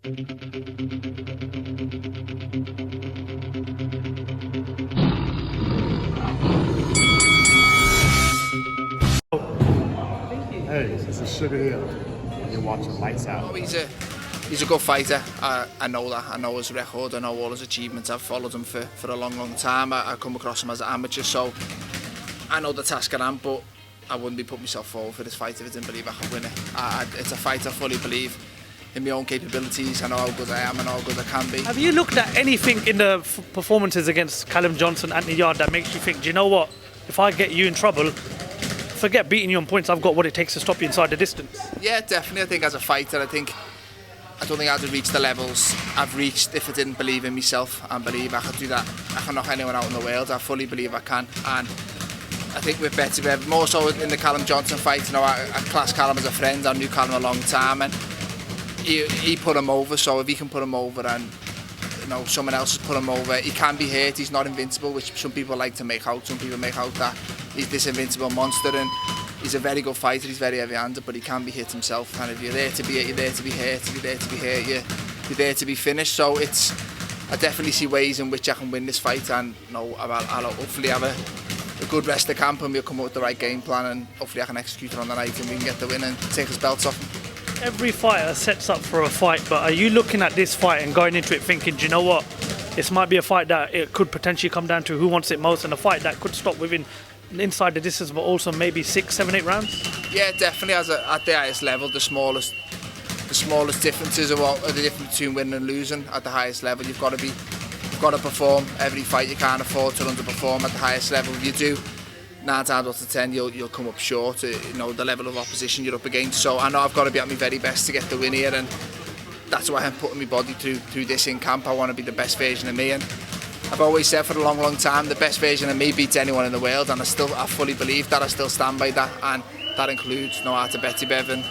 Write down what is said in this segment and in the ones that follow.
Hey, this is Sugar Hill. You're watching Lights Out. Oh, he's a good fighter. I know that. I know his record. I know all his achievements. I've followed him for a long time. I come across him as an amateur, so I know the task at hand, but I wouldn't be putting myself forward for this fight if I didn't believe I could win it. It's a fight I fully believe in my own capabilities. I know how good I am and how good I can be. Have you looked at anything in the performances against Callum Johnson, Anthony Yard, that makes you think, do you know what, if I get you in trouble, forget beating you on points, I've got what it takes to stop you inside the distance? Yeah, definitely. I think as a fighter, I don't think I'd have reached the levels I've reached if I didn't believe in myself and believe I could do that. I can knock anyone out in the world. I fully believe I can. And I think with Beterbiev, more so in the Callum Johnson fight, you know, I class Callum as a friend. I knew Callum a long time, and he put him over. So if he can put him over, and you know someone else has put him over, he can be hurt. He's not invincible, which some people like to make out. Some people make out that he's this invincible monster, and he's a very good fighter. He's very heavy-handed, but he can be hit himself. And if you're there to be hit, you're there to be hurt. If you're there to be hurt, you're there to be finished. So I definitely see ways in which I can win this fight, and you know, I'll hopefully have a good rest of camp, and we'll come up with the right game plan, and hopefully I can execute it on the night and we can get the win and take his belts off him. Every fighter sets up for a fight, but are you looking at this fight and going into it thinking, do you know what, this might be a fight that it could potentially come down to who wants it most, and a fight that could stop within inside the distance, but also maybe 6, 7, 8 rounds? Yeah, definitely. At the highest level, the smallest differences are the difference between winning and losing. At the highest level, you've got to perform every fight. You can't afford to underperform at the highest level. If you do, 9 times out of 10 you'll come up short. You know the level of opposition you're up against. So I know I've got to be at my very best to get the win here, and that's why I'm putting my body through this in camp. I want to be the best version of me, and I've always said for a long time the best version of me beats anyone in the world, and I fully believe that. I still stand by that, and that includes Artur Beterbiev. And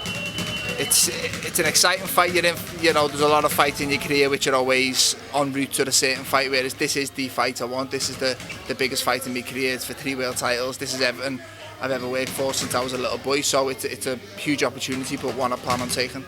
it's an exciting fight. You know, there's a lot of fights in your career which are always en route to a certain fight, whereas this is the fight I want. This is the biggest fight in my career. It's for 3 world titles. This is everything I've ever worked for since I was a little boy, so it's a huge opportunity, but one I plan on taking.